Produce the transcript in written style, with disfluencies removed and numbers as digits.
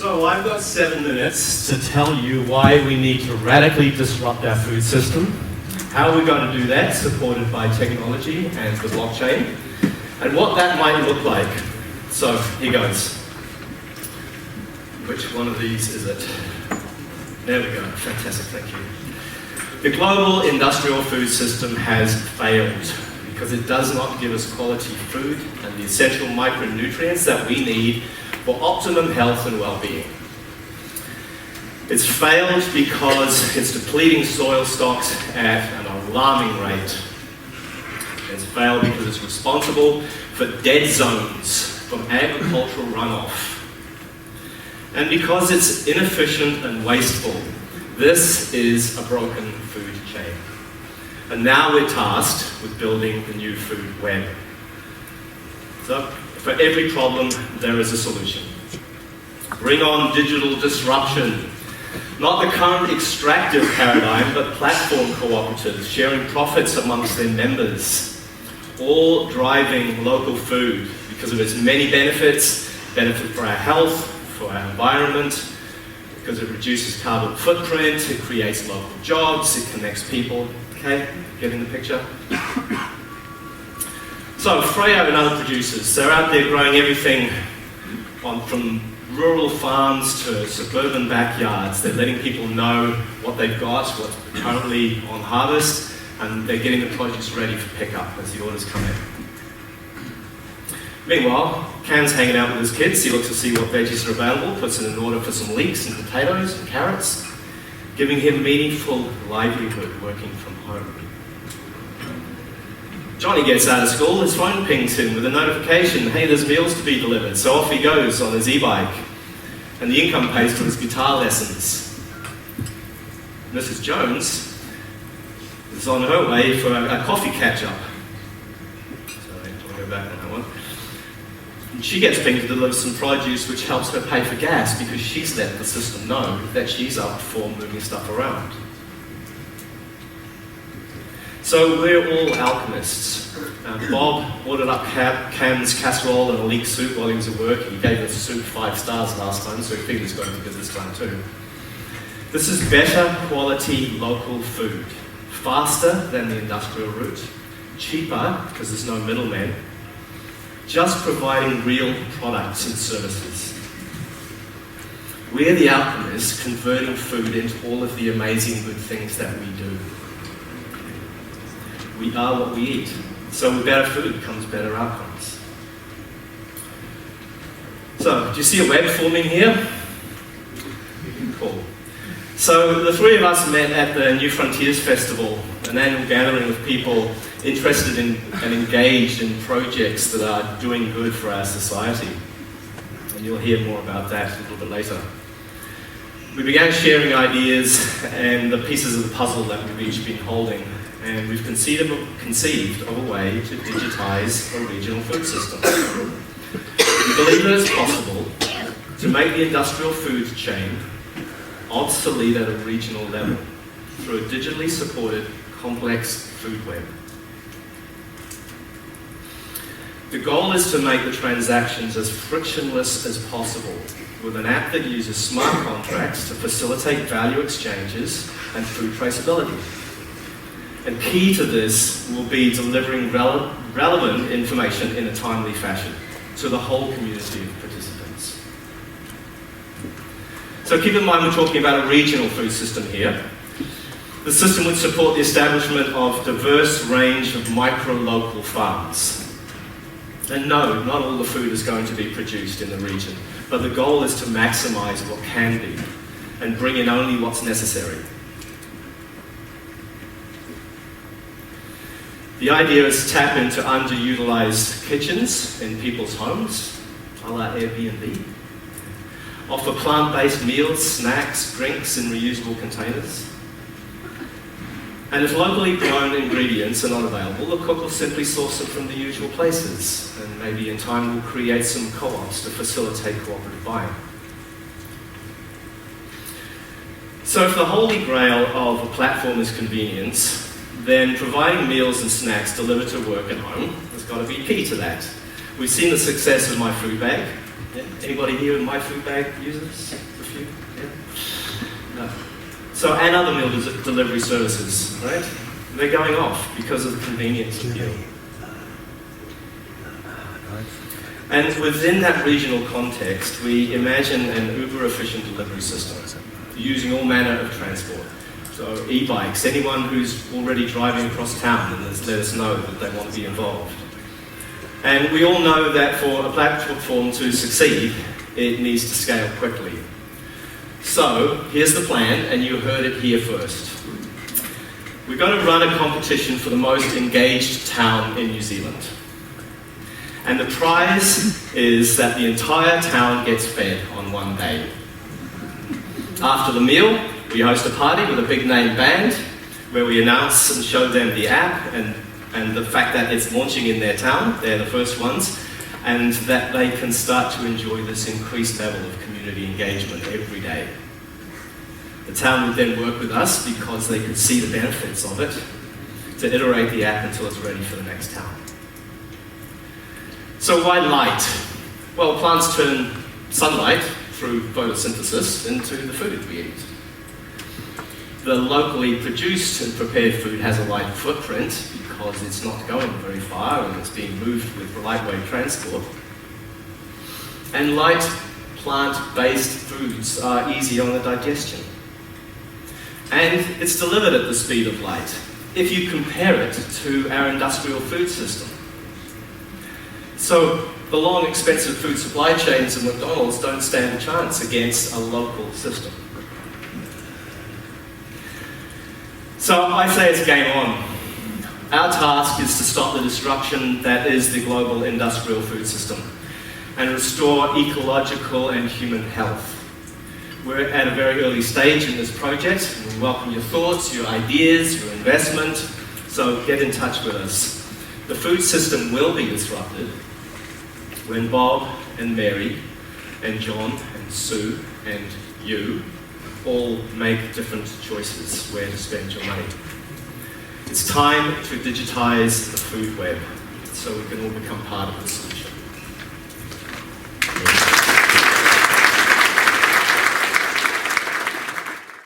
So I've got 7 minutes to tell you why we need to radically disrupt our food system, how we're going to do that, supported by technology and the blockchain, and what that might look like. So here goes. Which one of these is it? There we go. Fantastic, thank you. The global industrial food system has failed because it does not give us quality food and the essential micronutrients that we need for optimum health and well-being. It's failed because it's depleting soil stocks at an alarming rate. It's failed because it's responsible for dead zones from agricultural runoff. And because it's inefficient and wasteful. This is a broken food chain. And now we're tasked with building the new food web. So, for every problem, there is a solution. Bring on digital disruption. Not the current extractive paradigm, but platform cooperatives sharing profits amongst their members. All driving local food because of its many benefits, benefit for our health, for our environment, because it reduces carbon footprint, it creates local jobs, it connects people. Okay, getting the picture? So Freya and other producers, they're out there growing everything from rural farms to suburban backyards. They're letting people know what they've got, what's currently on harvest, and they're getting the produce ready for pickup as the orders come in. Meanwhile, Cam's hanging out with his kids. He looks to see what veggies are available, puts in an order for some leeks and potatoes and carrots, giving him meaningful livelihood working from home. Johnny gets out of school, his phone pings him with a notification, hey, there's meals to be delivered. So off he goes on his e-bike, and the income pays for his guitar lessons. Mrs. Jones is on her way for a coffee catch-up. Sorry, I'll go back on that one. And she gets pinged to deliver some produce which helps her pay for gas because she's let the system know that she's up for moving stuff around. So we're all alchemists. Bob ordered up Cam's casserole and a leek soup while he was at work. He gave the soup 5 stars last time, so he figured it's going to be good this time too. This is better quality local food. Faster than the industrial route. Cheaper, because there's no middlemen. Just providing real products and services. We're the alchemists converting food into all of the amazing good things that we do. We are what we eat. So with better food comes better outcomes. So, do you see a web forming here? Cool. So the 3 of us met at the New Frontiers Festival, an annual gathering of people interested in and engaged in projects that are doing good for our society. And you'll hear more about that a little bit later. We began sharing ideas and the pieces of the puzzle that we've each been holding. And we've conceived of a way to digitize a regional food system. We believe that it's possible to make the industrial food chain obsolete at a regional level through a digitally supported complex food web. The goal is to make the transactions as frictionless as possible with an app that uses smart contracts to facilitate value exchanges and food traceability. And key to this will be delivering relevant information in a timely fashion to the whole community of participants. So keep in mind we're talking about a regional food system here. The system would support the establishment of diverse range of micro-local farms. And no, not all the food is going to be produced in the region, but the goal is to maximize what can be and bring in only what's necessary. The idea is to tap into underutilized kitchens in people's homes, a la Airbnb. Offer plant-based meals, snacks, drinks in reusable containers. And if locally grown ingredients are not available, the cook will simply source them from the usual places. And maybe in time we'll create some co-ops to facilitate cooperative buying. So if the holy grail of a platform is convenience, then providing meals and snacks delivered to work and home has got to be key to that. We've seen the success of My Food Bag. Yeah. Anybody here in My Food Bag users? A few? Yeah. No. So, and other meal delivery services, right? They're going off because of the convenience of meal. And within that regional context, we imagine an uber-efficient delivery system using all manner of transport. So e-bikes, anyone who's already driving across town and let us know that they want to be involved. And we all know that for a platform to succeed, it needs to scale quickly. So here's the plan, and you heard it here first. We're going to run a competition for the most engaged town in New Zealand. And the prize is that the entire town gets fed on one day. After the meal, we host a party with a big name band where we announce and show them the app and the fact that it's launching in their town. They're the first ones. And that they can start to enjoy this increased level of community engagement every day. The town would then work with us because they could see the benefits of it to iterate the app until it's ready for the next town. So why light? Well, plants turn sunlight through photosynthesis into the food we eat. The locally produced and prepared food has a light footprint because it's not going very far and it's being moved with lightweight transport. And light plant-based foods are easy on the digestion. And it's delivered at the speed of light if you compare it to our industrial food system. So the long, expensive food supply chains of McDonald's don't stand a chance against a local system. So I say it's game on. Our task is to stop the destruction that is the global industrial food system and restore ecological and human health. We're at a very early stage in this project. We welcome your thoughts, your ideas, your investment, so get in touch with us. The food system will be disrupted when Bob and Mary and John and Sue and you all make different choices where to spend your money. It's time to digitize the food web so we can all become part of the solution.